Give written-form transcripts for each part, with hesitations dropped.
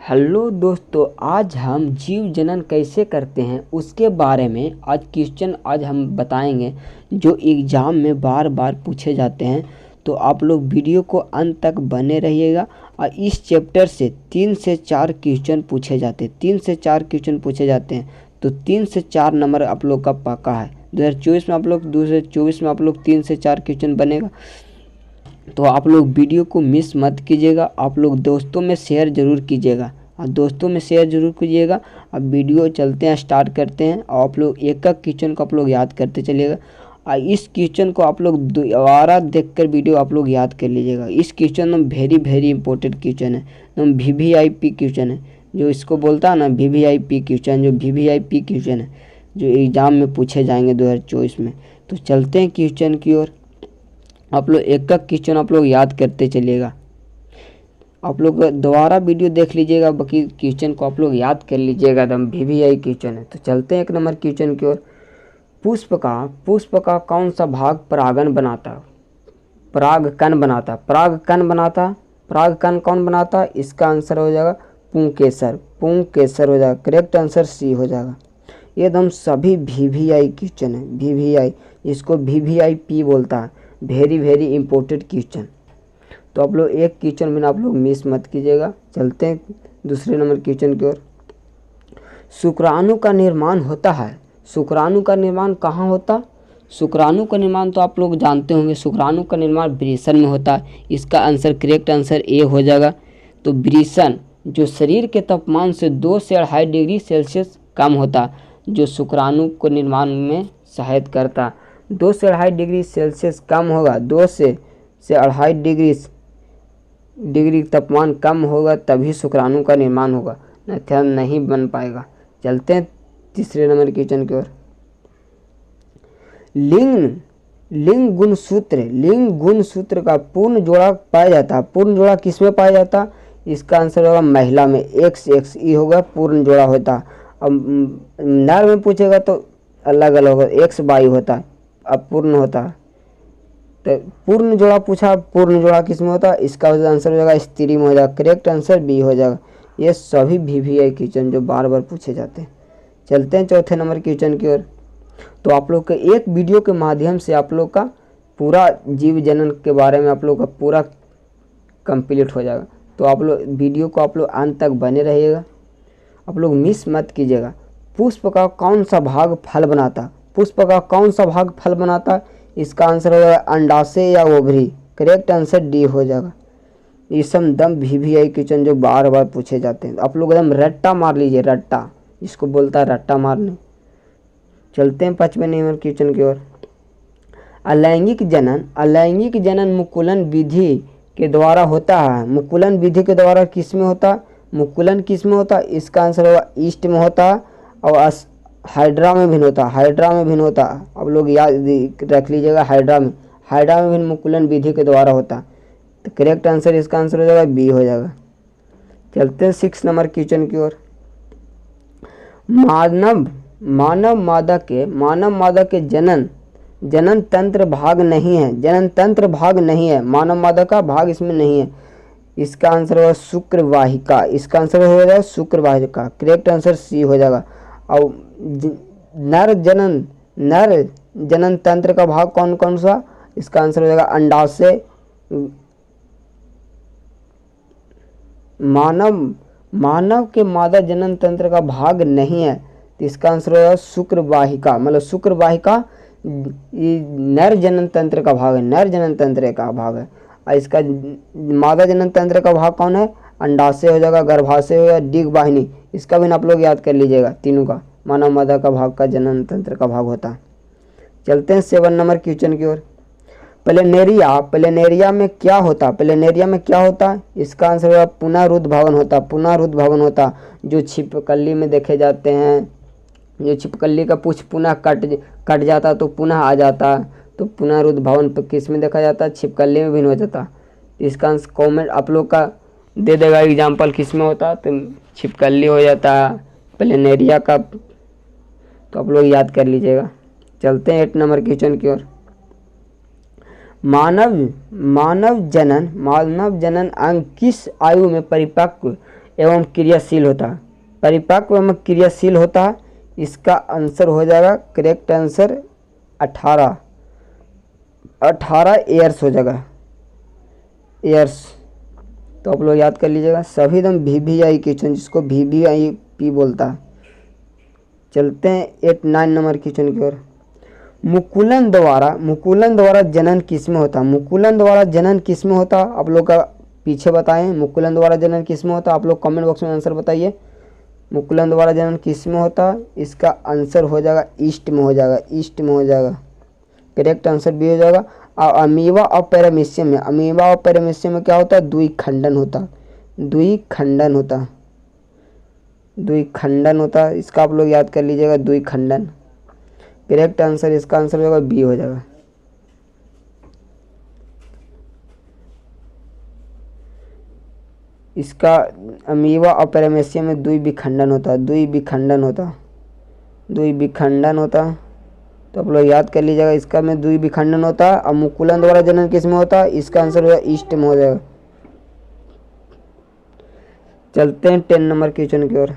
Hello दोस्तों, आज हम जीव जनन कैसे करते हैं उसके बारे में आज हम बताएंगे जो एग्ज़ाम में बार बार पूछे जाते हैं। तो आप लोग वीडियो को अंत तक बने रहिएगा। और इस चैप्टर से 3 से 4 क्वेश्चन पूछे जाते हैं। 3 से 4 क्वेश्चन पूछे जाते हैं तो 3 से 4 नंबर आप लोग का पक्का है। 2024 में आप लोग 2024 में आप लोग 3 से 4 क्वेश्चन बनेगा। तो आप लोग वीडियो को मिस मत कीजिएगा। आप लोग दोस्तों में शेयर ज़रूर कीजिएगा अब वीडियो चलते हैं, स्टार्ट करते हैं। और आप लोग एक एक क्वेश्चन को आप लोग याद करते चलिएगा। और इस क्वेश्चन को आप लोग दोबारा देखकर वीडियो आप लोग याद कर लीजिएगा। इस क्वेश्चन में वेरी इंपॉर्टेंट क्वेश्चन है, VVIP क्वेश्चन है। जो इसको बोलता है ना VVIP क्वेश्चन, जो VVIP क्वेश्चन है जो एग्ज़ाम में पूछे जाएंगे 2024 में। तो चलते हैं क्वेश्चन की ओर। आप लोग एक एक क्वेश्चन आप लोग याद करते चलिएगा। आप लोग दोबारा वीडियो देख लीजिएगा, बाकी क्वेश्चन को आप लोग याद कर लीजिएगा। एकदम VVI क्वेश्चन है। तो चलते हैं 1 नंबर क्वेश्चन की ओर। पुष्प का कौन सा भाग परागकण बनाता? परागकण कौन बनाता? इसका आंसर हो जाएगा पुंकेसर हो जाएगा। करेक्ट आंसर सी हो जाएगा। ये एकदम सभी VVI क्वेश्चन है। VVI, इसको VVIP बोलता है। Very important question. तो आप लोग एक क्वेश्चन बिना आप लोग मिस मत कीजिएगा। चलते हैं दूसरे नंबर क्वेश्चन की ओर। शुक्राणु का निर्माण होता है। शुक्राणु का निर्माण कहाँ होता? शुक्राणु का निर्माण तो आप लोग जानते होंगे। शुक्राणु का निर्माण वृषण में होता है। इसका आंसर करेक्ट आंसर ए हो जाएगा। तो वृषण जो शरीर के तापमान से 2 से 2.5 डिग्री सेल्सियस कम होता, जो शुक्राणु को निर्माण में सहायता करता। 2 से 2.5 डिग्री सेल्सियस कम होगा, 2 से 2.5 डिग्री तापमान कम होगा तभी शुक्राणु का निर्माण होगा, नहीं बन पाएगा। चलते हैं तीसरे नंबर क्वेश्चन की ओर। लिंग गुणसूत्र का पूर्ण जोड़ा पाया जाता। पूर्ण जोड़ा किसमें पाया जाता? इसका आंसर होगा महिला में। XXE होगा, पूर्ण जोड़ा होता। अब नर में पूछेगा तो अलग अलग होगा, XY होता है, अब पूर्ण होता है। तो पूर्ण जोड़ा पूछा, पूर्ण जोड़ा किसमें होता है? इसका आंसर हो जाएगा स्त्री में हो जाएगा। करेक्ट आंसर बी हो जाएगा। ये सभी VVI क्वेश्चन जो बार बार पूछे जाते हैं। चलते हैं चौथे नंबर क्वेश्चन की ओर। तो आप लोग के एक वीडियो के माध्यम से आप लोग का पूरा जीव जनन के बारे में आप लोग का पूरा कंप्लीट हो जाएगा। तो आप लोग वीडियो को आप लोग अंत तक बने रहिएगा, आप लोग मिस मत कीजिएगा। पुष्प का कौन सा भाग फल बनाता? इसका आंसर हो जाएगा अंडाशय या ओवरी। करेक्ट आंसर डी हो जाएगा। ये सब एकदम VVI क्वेश्चन जो बार बार पूछे जाते हैं। आप लोग एकदम रट्टा मार लीजिए, रट्टा, इसको बोलता है रट्टा मारने। चलते हैं 5वें नंबर क्वेश्चन की ओर। अलैंगिक जनन मुकुलन विधि के द्वारा होता है। मुकुलन विधि के द्वारा किस में होता? मुकुलन किस में होता? इसका आंसर होगा ईस्ट में होता और हाइड्रा में भिन्न होता। आप लोग याद रख लीजिएगा, हाइड्रा में भिन्न मुकुलन विधि के द्वारा होता। तो करेक्ट आंसर इसका आंसर हो जाएगा बी हो जाएगा। चलते हैं 6 नंबर क्वेश्चन की ओर। मानव मादा के जनन तंत्र भाग नहीं है। मानव मादा का भाग इसमें नहीं है। इसका आंसर होगा शुक्रवाहिका। करेक्ट आंसर सी हो जाएगा। और नर जनन तंत्र का भाग कौन सा? इसका आंसर हो जाएगा अंडाशय। मानव के मादा जनन तंत्र का भाग नहीं है, तो इसका आंसर हो जाएगा शुक्रवाहिका। मतलब शुक्रवाहिका नर जनन तंत्र का भाग है। और इसका मादा जनन तंत्र का भाग कौन है? अंडाशय हो जाएगा, गर्भाशय हो जाएगा, डिग वाहिनी। इसका भी आप लोग याद कर लीजिएगा। तीनों का मानव मादा का भाग का जनन तंत्र का भाग होता है। चलते हैं 7 नंबर क्वेश्चन की ओर। प्लेनेरिया में क्या होता? इसका आंसर होगा पुनरुद्ध भवन होता। जो छिपकली में देखे जाते हैं, जो छिपकली का पूंछ पुनः कट जाता तो पुनः आ जाता। तो पुनरुद्ध भवन किस में देखा जाता? छिपकली में भिन्न हो जाता। इसका आंसर कॉमेंट आप लोग का दे देगा एग्जाम्पल किस में होता, तो छिपकली हो जाता प्लेनेरिया का। तो आप लोग याद कर लीजिएगा। चलते हैं 8 नंबर क्वेश्चन की ओर। मानव जनन अंग किस आयु में परिपक्व एवं क्रियाशील होता है, परिपक्व एवं क्रियाशील होता है। इसका आंसर हो जाएगा करेक्ट आंसर 18 ईयर्स हो जाएगा, ईयर्स। तो आप लोग याद कर लीजिएगा सभी एकदम VVI क्वेश्चन, जिसको VVIP बोलता है। चलते हैं 8-9 नंबर क्वेश्चन की ओर। मुकुलन द्वारा जनन किसमें होता है? मुकुलन द्वारा जनन किसमें होता है? आप लोग का पीछे बताएं मुकुलन द्वारा जनन किसमें होता है। आप लोग कमेंट बॉक्स में आंसर बताइए मुकुलन द्वारा जनन किसमें होता है। इसका आंसर हो जाएगा ईस्ट में हो जाएगा, ईस्ट में हो जाएगा। करेक्ट आंसर भी हो जाएगा। और अमीबा और पैरामीशियम में, अमीबा और पैरामीशियम में क्या होता है? द्विखंडन होता है, द्विखंडन होता है, द्विखंडन होता है। इसका आप लोग याद कर लीजिएगा द्विखंडन। करेक्ट आंसर इसका आंसर होगा बी हो जाएगा। इसका अमीबा और पैरामीशियम में द्विविखंडन होता है, द्विविखंडन होता है, द्विविखंडन होता है। तो आप लोग याद कर लीजिएगा इसका में द्विविखंडन होता है। और मुकुलन द्वारा जनन किस में होता है? इसका आंसर होगा ईस्ट में हो जाएगा। चलते हैं 10 नंबर क्वेश्चन की ओर।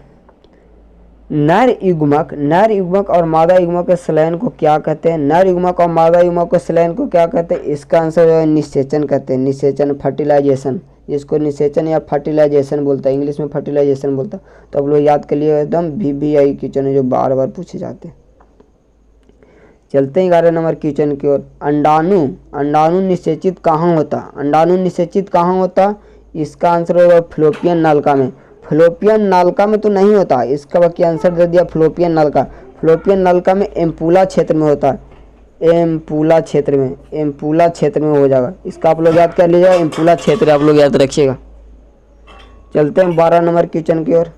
नर युग्मक और मादा युग्मक के संलयन को क्या कहते हैं? नर युग्मक और मादा युग्मक के संलयन को क्या कहते हैं? इसका आंसर है निषेचन कहते हैं, निषेचन, फर्टिलाइजेशन, जिसको निषेचन या फर्टिलाइजेशन बोलता है, इंग्लिश में फर्टिलाइजेशन बोलता है। तो आप लोग याद कर लिए एकदम VVI क्वेश्चन है जो बार बार पूछे जाते हैं। चलते हैं 11 नंबर क्वेश्चन की ओर। अंडाणु निषेचित कहाँ होता? अंडाणु निषेचित कहाँ होता? इसका आंसर होगा फ्लोपियन नालिका में। फ्लोपियन नालिका में तो नहीं होता, इसका बाकी आंसर दे दिया फ्लोपियन नालिका। फ्लोपियन नालिका में एम्पूला क्षेत्र में होता है, एम्पूला क्षेत्र में, एम्पूला क्षेत्र में हो जाएगा। इसका आप लोग याद कर लीजिएगा, एम्पूला क्षेत्र आप लोग याद रखिएगा। चलते हैं 12 नंबर क्वेश्चन की ओर।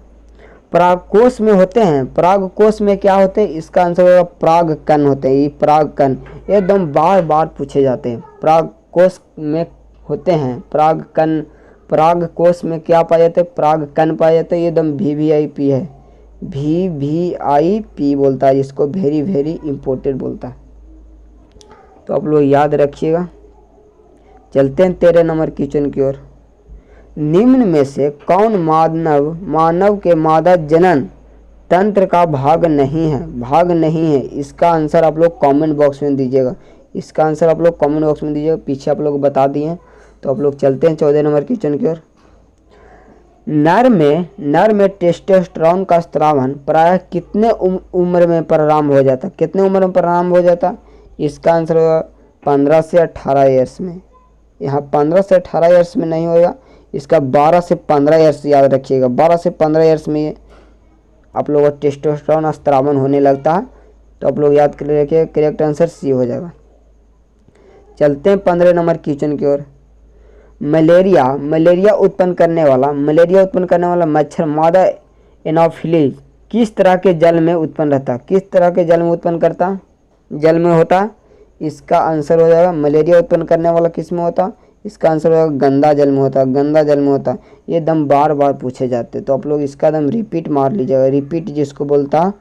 परागकोश में होते हैं, परागकोश में क्या होते हैं? इसका आंसर होगा परागकण होते हैं। ये परागकण एकदम बार बार पूछे जाते हैं। परागकोश में होते हैं परागकण, परागकोश में क्या पाए जाते हैं? परागकण पाए जाते हैं। ये एकदम VVIP है, VVIP बोलता है, जिसको वेरी वेरी इंपॉर्टेंट बोलता है। तो आप लोग याद रखिएगा। चलते हैं 13 नंबर क्वेश्चन की ओर। निम्न में से कौन मानव के मादा जनन तंत्र का भाग नहीं है? भाग नहीं है, इसका आंसर आप लोग कमेंट बॉक्स में दीजिएगा। इसका आंसर आप लोग कमेंट बॉक्स में दीजिएगा, पीछे आप लोग बता दिए। तो आप लोग चलते हैं 14 नंबर क्वेश्चन की ओर। नर में टेस्टोस्टेरोन का स्रावन प्रायः कितने उम्र में प्रारंभ हो जाता? कितने उम्र में प्रारंभ हो जाता? इसका आंसर होगा 15 से 18 ईयर्स में। यहाँ 15 से 18 ईयर्स में नहीं होगा, इसका 12 से 15 ईयर्स याद रखिएगा। 12 से 15 ईयर्स में आप लोगों का टेस्टोस्टेरोन स्रावन होने लगता है। तो आप लोग याद कर रखिए, करेक्ट आंसर सी हो जाएगा। चलते हैं 15 नंबर क्वेश्चन की ओर। मलेरिया उत्पन्न करने वाला मच्छर मादा एनोफिलीज किस तरह के जल में उत्पन्न रहता? किस तरह के जल में उत्पन्न करता? जल में होता। इसका आंसर हो जाएगा मलेरिया उत्पन्न करने वाला किस में होता? इसका आंसर होगा गंदा जल में होता, गंदा जल में होता। ये दम बार बार पूछे जाते, तो आप लोग इसका दम रिपीट मार लीजिएगा। रिपीट जिसको बोलता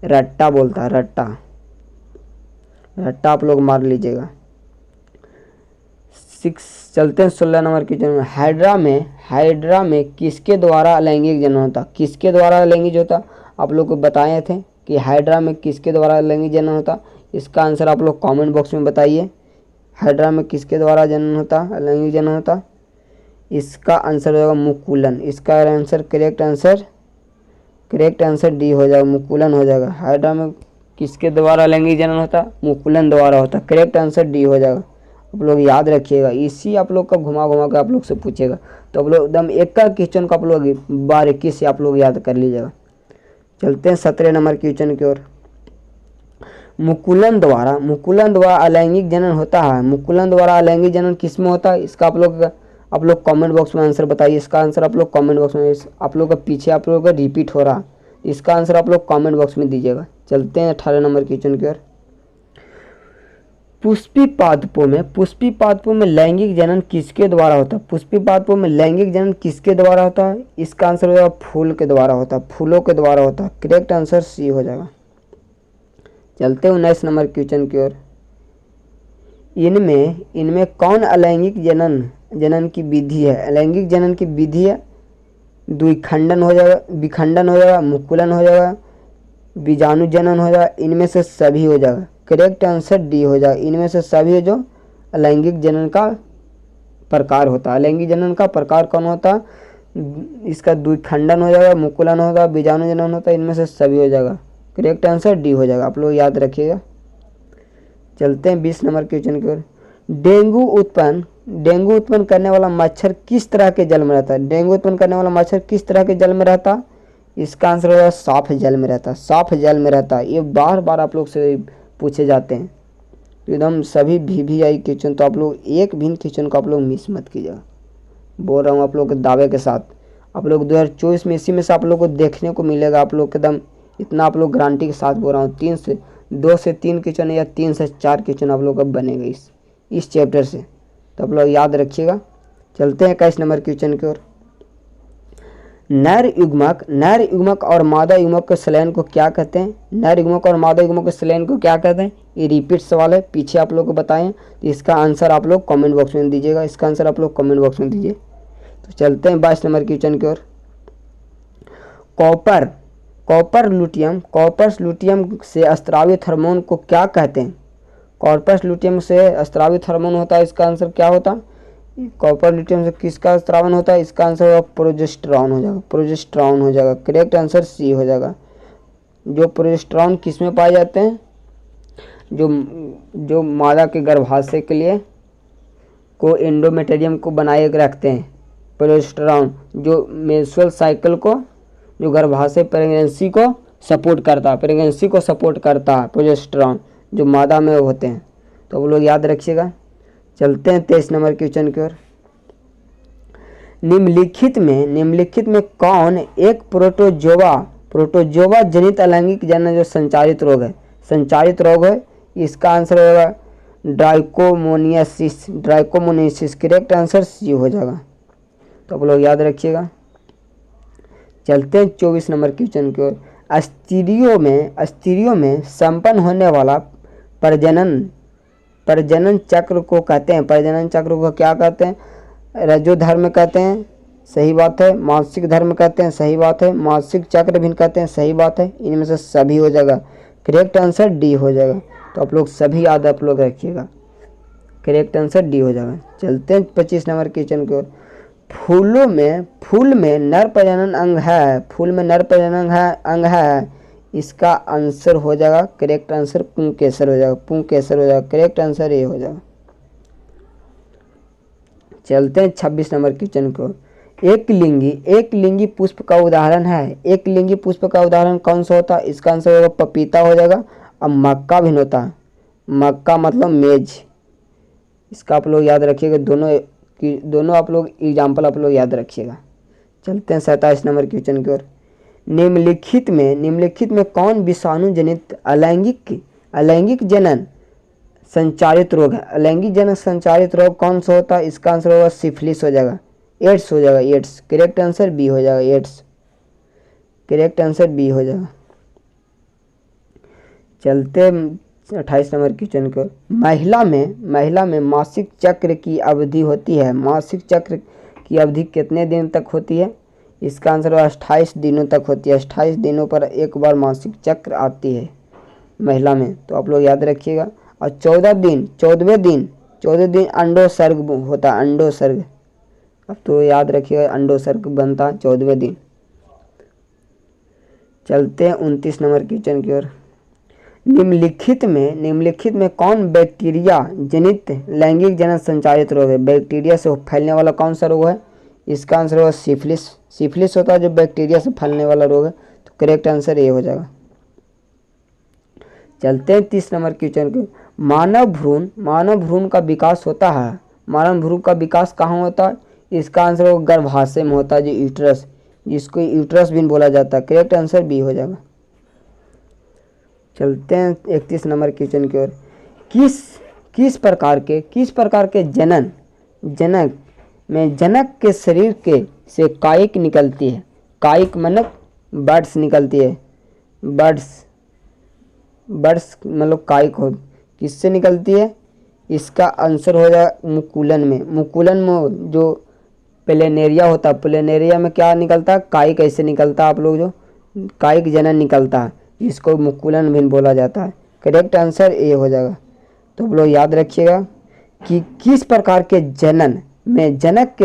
रट्टा बोलता है, रट्टा, रट्टा आप लोग मार लीजिएगा। 6 चलते हैं 16 नंबर क्वेश्चन में। हाइड्रा में किसके द्वारा लैंगिक जनन होता? किसके द्वारा लैंगिक होता? आप लोग को बताए थे कि हाइड्रा में किसके द्वारा लैंगिक जनन होता। इसका आंसर आप लोग कमेंट बॉक्स में बताइए। हाइड्रा में किसके द्वारा जनन होता, लैंगिक जनन होता? इसका आंसर होगा मुकुलन। इसका आंसर करेक्ट आंसर डी हो जाएगा, मुकुलन हो जाएगा। हाइड्रा में किसके द्वारा लैंगिक जनन होता? मुकुलन द्वारा होता। करेक्ट आंसर डी हो जाएगा। आप लोग याद रखिएगा, इसी आप लोग का घुमा के आप लोग से पूछेगा। तो आप लोग एकदम एक का क्वेश्चन को आप लोग बारीकी से आप लोग याद कर लीजिएगा। चलते हैं 17 नंबर क्वेश्चन की ओर। मुकुलन द्वारा अलैंगिक जनन होता है। मुकुलन द्वारा अलैंगिक जनन किस में होता है? इसका आप लोग कमेंट बॉक्स में आंसर बताइए। इसका आंसर आप लोग कमेंट बॉक्स में, आप लोग का पीछे आप लोगों का रिपीट हो रहा, इसका आंसर आप लोग कमेंट बॉक्स में दीजिएगा। चलते हैं 18 नंबर क्वेश्चन की ओर। पुष्पी पादपों में लैंगिक जनन किसके द्वारा होता है? पुष्पी पादपों में लैंगिक जनन किसके द्वारा होता है? इसका आंसर हो जाएगा फूल के द्वारा होता है, फूलों के द्वारा होता है। करेक्ट आंसर सी हो जाएगा। चलते हैं 19 नंबर क्वेश्चन की ओर। इनमें कौन अलैंगिक जनन की विधि है? अलैंगिक जनन की विधि है, द्विखंडन हो जाएगा, विखंडन हो जाएगा, मुकुलन हो जाएगा, बीजाणु जनन हो जाएगा, इनमें से सभी हो जाएगा। करेक्ट आंसर डी हो जाएगा, इनमें से सभी जो अलैंगिक जनन का प्रकार होता है। अलैंगिक जनन का प्रकार कौन होता है? इसका द्विखंडन हो जाएगा, मुकुलन होगा, बीजाणु जनन होता है, इनमें से सभी हो जाएगा। करेक्ट आंसर डी हो जाएगा, आप लोग याद रखिएगा। चलते हैं 20 नंबर क्वेश्चन की ओर। डेंगू उत्पन्न करने वाला मच्छर किस तरह के जल में रहता है? डेंगू उत्पन्न करने वाला मच्छर किस तरह के जल में रहता है? इसका आंसर होगा साफ जल में रहता है। साफ जल में रहता है, ये बार बार आप लोग से पूछे जाते हैं। तो एकदम सभी VVI क्वेश्चन, तो आप लोग एक भी क्वेश्चन को आप लोग मिस मत कीजिएगा, बोल रहा हूँ आप लोग के दावे के साथ। आप लोग 2024 में इसी में से आप लोग को देखने को मिलेगा, आप लोग एकदम इतना आप लोग गारंटी के साथ बोल रहा हूँ। 2 से 3 क्वेश्चन या 3 से 4 क्वेश्चन आप लोग का बनेगा इस चैप्टर से, तो आप लोग याद रखिएगा। चलते हैं 21 नंबर क्वेश्चन की ओर। नर युग्मक और मादा युग्मक के संलयन को क्या कहते हैं? नर युग्मक और मादा युग्मक के संलयन को क्या कहते हैं? ये रिपीट सवाल है, पीछे आप लोग को बताएं, तो इसका आंसर आप लोग कमेंट बॉक्स में दीजिएगा। इसका आंसर आप लोग कमेंट बॉक्स में दीजिए। तो चलते हैं 22 नंबर क्वेश्चन की ओर। कॉपर लुटियम से स्रावित हार्मोन को क्या कहते हैं? कॉर्पस लुटियम से स्रावित हार्मोन होता है, इसका आंसर क्या होता है? कॉपर लुटियम से किसका स्रावन होता है? इसका आंसर होगा प्रोजेस्टेरॉन हो जाएगा। प्रोजेस्टेरॉन हो जाएगा, करेक्ट आंसर सी हो जाएगा। जो प्रोजेस्टेरॉन किस में पाए जाते हैं? जो मादा के गर्भाशय के लिए को एंडोमेटेरियम को बनाए रखते हैं। प्रोजेस्टेरॉन जो मेंस्ट्रुअल साइकिल को, जो गर्भाशय प्रेगनेंसी को सपोर्ट करता है, प्रोजेस्टेरॉन जो मादा में होते हैं, तो वो लोग याद रखिएगा। चलते हैं 23 नंबर क्वेश्चन की ओर। निम्नलिखित में कौन एक प्रोटोजोआ जनित अलैंगिक जनन जो संचारित रोग है, इसका आंसर होगा ड्राइकोमोनियासिस। करेक्ट आंसर सी हो जाएगा, तो आप लोग याद रखिएगा। चलते हैं 24 नंबर क्वेश्चन की ओर। स्त्रियों में संपन्न होने वाला प्रजनन चक्र को कहते हैं? प्रजनन चक्र को क्या कहते हैं? रजोधर्म कहते हैं, सही बात है। मासिक धर्म कहते हैं, सही बात है। मासिक चक्र भी कहते हैं, सही बात है। इनमें से सभी हो जाएगा, करेक्ट आंसर डी हो जाएगा। तो आप लोग सभी याद आप लोग रखिएगा, करेक्ट आंसर डी हो जाएगा। चलते हैं 25 नंबर क्वेश्चन की ओर। फूल में नर प्रजनन अंग है, इसका आंसर हो जाएगा, करेक्ट आंसर पुंकेसर हो जाएगा। करेक्ट आंसर ये हो जाएगा। चलते हैं 26 नंबर क्वेश्चन को। एक लिंगी पुष्प का उदाहरण है। एक लिंगी पुष्प का उदाहरण कौन सा होता है? इसका आंसर होगा पपीता हो जाएगा। अब मक्का भी होता है, मक्का मतलब मेज, इसका आप लोग याद रखिएगा। दोनों आप लोग एग्जाम्पल आप लोग याद रखिएगा। चलते हैं 27 नंबर क्वेश्चन की ओर। निम्नलिखित में कौन विषाणु जनित अलैंगिक जनन संचारित रोग है? अलैंगिक जनन संचारित रोग कौन सा होता है? इसका आंसर होगा सिफिलिस हो जाएगा, एड्स हो जाएगा, एड्स। करेक्ट आंसर बी हो जाएगा, एड्स। करेक्ट आंसर बी हो जाएगा। चलते 28 नंबर क्वेश्चन को। महिला में मासिक चक्र की अवधि होती है। मासिक चक्र की अवधि कितने दिन तक होती है? इसका आंसर 28 दिनों तक होती है। 28 दिनों पर एक बार मासिक चक्र आती है महिला में, तो आप लोग याद रखिएगा। और 14वें दिन अंडोसर्ग होता है, अंडोसर्ग। अब तो याद रखिएगा, अंडोसर्ग बनता है 14वें दिन। चलते हैं 29 नंबर क्वेश्चन की ओर। निम्नलिखित में कौन बैक्टीरिया जनित लैंगिक जनन संचारित रोग है? बैक्टीरिया से फैलने वाला कौन सा रोग है? इसका आंसर होगा सिफिलिस। सिफिलिस होता है जो बैक्टीरिया से फैलने वाला रोग है, तो करेक्ट आंसर ये हो जाएगा। चलते हैं 30 नंबर क्वेश्चन को। मानव भ्रूण का विकास होता है। मानव भ्रूण का विकास कहाँ होता है? इसका आंसर होगा गर्भाशय में होता है, जो यूट्रस, जिसको यूट्रस भी बोला जाता है। करेक्ट आंसर बी हो जाएगा। चलते हैं 31 नंबर क्वेश्चन की ओर। किस प्रकार के जनक के शरीर से कायिक निकलती है? कायिक मतलब बर्ड्स निकलती है। बर्ड्स मतलब कायिक हो, किससे निकलती है? इसका आंसर हो जाएगा मुकुलन में। मुकुलन में जो प्लेनेरिया होता है। प्लेनेरिया में क्या निकलता है, कायिक ऐसे निकलता है, आप लोग जो कायिक जनन निकलता है, इसको मुकुलन भी बोला जाता है। करेक्ट आंसर ए हो जाएगा। तो आप लोग याद रखिएगा कि किस प्रकार के जनन में जनक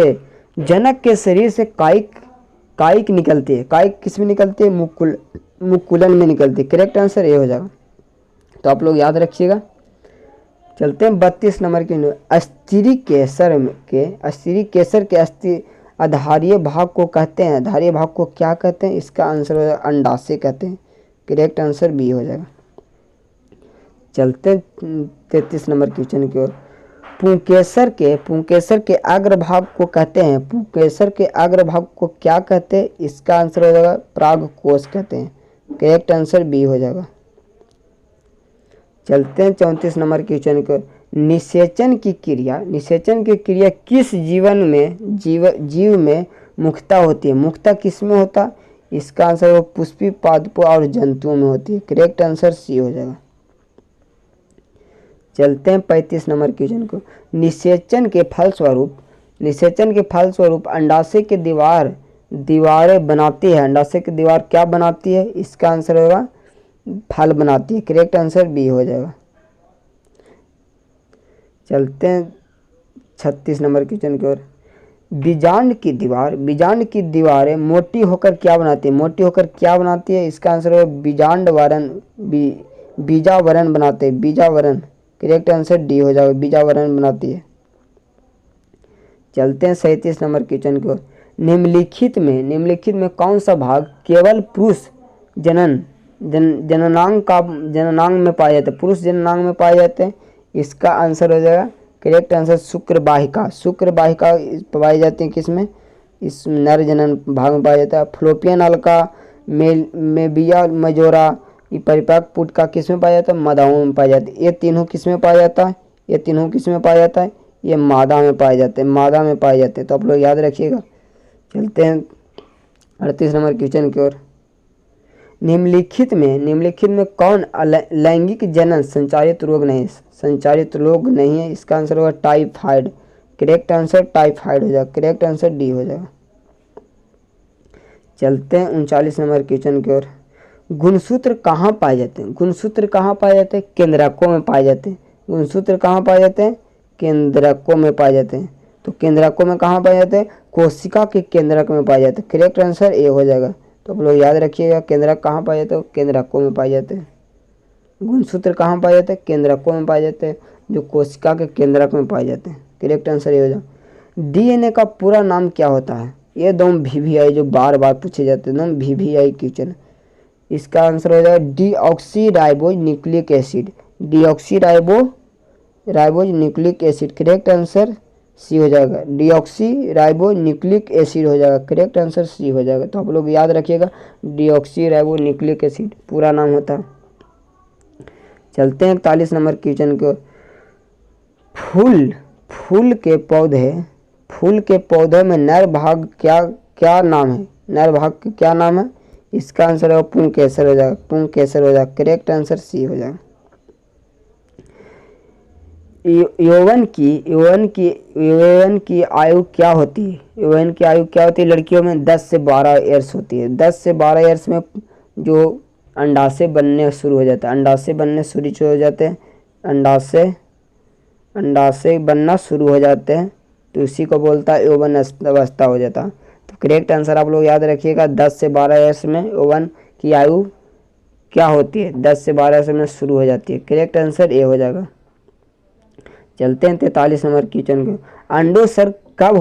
के शरीर से कायिक निकलती है। कायिक किस में निकलती है, मुकुलन में निकलती है। करेक्ट आंसर ए हो जाएगा। तो आप लोग याद रखिएगा। चलते हैं 32 नंबर के। अस्थिरी केसर के अस्थि आधारीय भाग को कहते हैं। आधारीय भाग को क्या कहते हैं, इसका आंसर हो जाएगा अंडाशय कहते हैं। करेक्ट आंसर बी हो जाएगा। चलते 33 नंबर क्वेश्चन की ओर। पुंकेसर के अग्रभाग को कहते हैं। पुंकेसर के अग्रभाग को क्या कहते हैं, इसका आंसर हो जाएगा प्रागकोश कहते हैं। करेक्ट आंसर बी हो जाएगा। चलते हैं 34 नंबर क्वेश्चन को। निषेचन की क्रिया किस जीव में मुख्यतः होती है। मुख्यतः किस में होता है, इसका आंसर वो पुष्पी पादपों और जंतुओं में होती है। करेक्ट आंसर सी हो जाएगा। चलते हैं 35 नंबर क्वेश्चन को। निषेचन के फलस्वरूप अंडाशय की दीवारें बनाती है। अंडाशय की दीवार क्या बनाती है, इसका आंसर होगा फल बनाती है। करेक्ट आंसर बी हो जाएगा। चलते हैं 36 नंबर क्वेश्चन की ओर। बीजांड की दीवारें मोटी होकर क्या बनाती है, इसका आंसर होगा बीजावरण बनाते हैं। बीजावरण। करेक्ट आंसर डी हो जाएगा, बीजावरण बनाती है। चलते हैं 37 नंबर क्वेश्चन की ओर। निम्नलिखित में कौन सा भाग केवल पुरुष जननांग में पाए जाते हैं। पुरुष जननांग में पाए जाते हैं, इसका आंसर हो जाएगा करेक्ट आंसर शुक्रवाहिका पाई जाती है। किसमें, इस नर जनन भाग में पाया जाता है। फ्लोपियन अलका मेबिया मजोरा ये परिपाक पुट का किस में पाया जाता है, मादाओं में पाया जाता है। ये तीनों किस में पाया जाता है, ये मादा में पाए जाते हैं। तो आप लोग याद रखिएगा। चलते हैं 38 नंबर क्वेश्चन की ओर। निम्नलिखित में कौन लैंगिक जनन संचारित रोग नहीं है, इसका आंसर होगा टाइफाइड। करेक्ट आंसर टाइफाइड हो जाएगा। करेक्ट आंसर डी हो जाएगा। चलते हैं 39 नंबर क्वेश्चन की ओर। गुणसूत्र कहाँ पाए जाते हैं, केंद्रकों में पाए जाते हैं। गुणसूत्र कहाँ पाए जाते हैं, केंद्रकों में पाए जाते हैं। तो केंद्रकों में कहाँ पाए जाते हैं, कोशिका के केंद्रक में पाए जाते हैं। करेक्ट आंसर ए हो जाएगा। तो आप लोग याद रखिएगा, केंद्रक कहाँ पाए जाते हैं, केंद्रकों में पाए जाते हैं। गुणसूत्र कहाँ पाए जाते हैं, केंद्रकों में पाए जाते हैं, जो कोशिका के केंद्रक में पाए जाते हैं। करेक्ट आंसर ये हो जाएगा। डीएनए का पूरा नाम क्या होता है, ये दोनों VVI जो बार बार पूछे जाते हैं, दोनों VVI क्वेश्चन। इसका आंसर हो जाएगा deoxyribose nucleic acid. Correct answer C हो जाएगा। डीऑक्सीराइबो न्यूक्लिक एसिड हो जाएगा। करेक्ट आंसर सी हो जाएगा। तो आप लोग याद रखिएगा, डीऑक्सीराइबो न्यूक्लिक एसिड पूरा नाम होता है। चलते हैं 41 नंबर क्वेश्चन को। फूल के पौधे में नर भाग क्या नाम है, इसका आंसर है पुंकेसर हो जाएगा। करेक्ट आंसर सी हो जाएगा। यौवन की आयु क्या होती है, लड़कियों में 10 से 12 ईयर्स होती है। 10 से 12 ईयर्स में जो अंडाशय बनने शुरू हो जाता है, अंडाशय बनना शुरू हो जाते हैं, तो इसी को बोलता है यौवन अवस्था हो जाता है। तो करेक्ट आंसर आप लोग याद रखिएगा, 10 से 12 ईयर्स में यौवन की आयु क्या होती है, 10 से 12 ईयर्स में शुरू हो जाती है। करेक्ट आंसर ए हो जाएगा। चलते हैं 43 नंबर क्वेश्चन को। अंडोत्सर्ग कब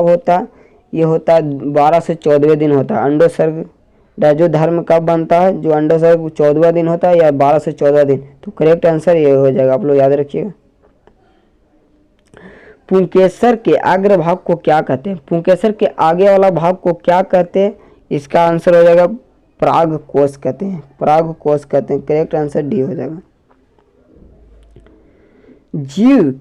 होता, ये होता है 12 से 14वें दिन होता है। अंडोत्सर्ग राजोधर्म कब बनता है, जो अंडोत्सर्ग 14वां दिन होता है या 12 से 14वां दिन। तो करेक्ट आंसर ये हो जाएगा, आप लोग याद रखिएगा। पुंकेसर के अग्र भाग को क्या कहते हैं, पुंकेसर के आगे वाला भाग को क्या कहते हैं, इसका आंसर हो जाएगा परागकोश कहते हैं। करेक्ट आंसर डी हो जाएगा। जीव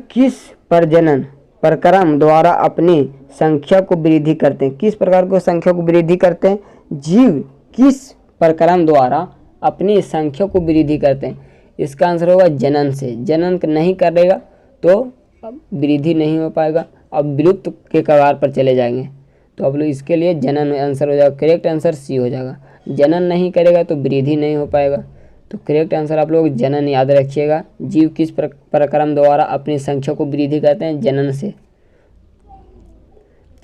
किस प्रजनन प्रक्रम द्वारा अपनी संख्या को वृद्धि करते हैं, किस प्रकार को संख्या को वृद्धि करते हैं, जीव किस प्रक्रम द्वारा अपनी संख्या को वृद्धि करते हैं, इसका आंसर होगा जनन से। जनन नहीं करेगा तो वृद्धि नहीं हो पाएगा। अब विलुप्त के कगार पर चले जाएंगे। तो अब लोग इसके लिए जनन आंसर हो जाएगा। करेक्ट आंसर सी हो जाएगा। जनन नहीं करेगा तो वृद्धि नहीं हो पाएगा। तो करेक्ट आंसर आप लोग जनन याद रखिएगा। जीव किस प्रक्रम द्वारा अपनी संख्या को वृद्धि करते हैं? जनन से।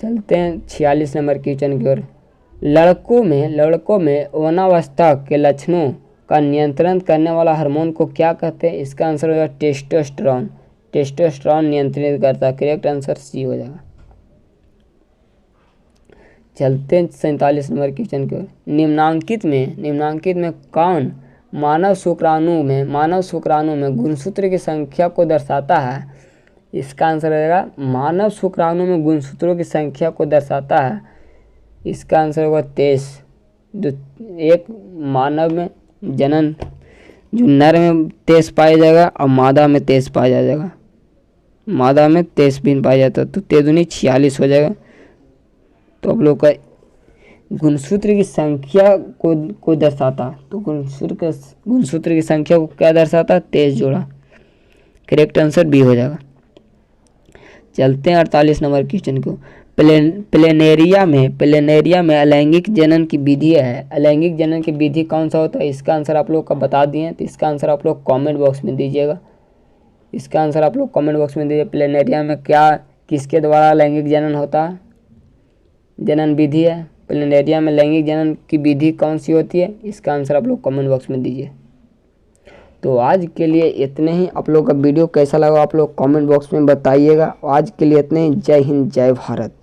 चलते हैं 46 नंबर क्वेश्चन की ओर। लड़कों में यौनावस्था के लक्षणों का नियंत्रण करने वाला हार्मोन को क्या कहते हैं? इसका आंसर हो जाएगा टेस्टोस्टेरोन। टेस्टोस्टेरोन नियंत्रित करता है। करेक्ट आंसर सी हो जाएगा। चलते हैं 47 नंबर क्वेश्चन की ओर। निम्नांकित में कौन मानव शुक्राणु में गुणसूत्र की संख्या को दर्शाता है? इसका आंसर हो जाएगा मानव शुक्राणु में गुणसूत्रों की संख्या को दर्शाता है। इसका आंसर होगा 23। एक मानव में जनन जो नर में 23 पाया जाएगा और मादा में 23 पाया जाएगा। मादा में 23 भी पाया जाता है, तो 23 46 हो जाएगा। तो आप लोग का गुणसूत्र की संख्या को दर्शाता, तो गुणसूत्र की संख्या को क्या दर्शाता? 23 जोड़ा। करेक्ट आंसर बी हो जाएगा। चलते हैं 48 नंबर क्वेश्चन को। प्लेनेरिया में अलैंगिक जनन की विधि है। अलैंगिक जनन की विधि कौन सा होता है? इसका आंसर आप लोग का बता दिए, तो इसका आंसर आप लोग कमेंट बॉक्स में दीजिएगा। इसका आंसर आप लोग कमेंट बॉक्स में दीजिए। प्लेनेरिया में किसके द्वारा लैंगिक जनन होता है? जनन विधि है। प्लेनेरिया में लैंगिक जनन की विधि कौन सी होती है? इसका आंसर आप लोग कमेंट बॉक्स में दीजिए। तो आज के लिए इतने ही। आप लोग का वीडियो कैसा लगा आप लोग कमेंट बॉक्स में बताइएगा। आज के लिए इतने ही। जय हिंद, जय भारत।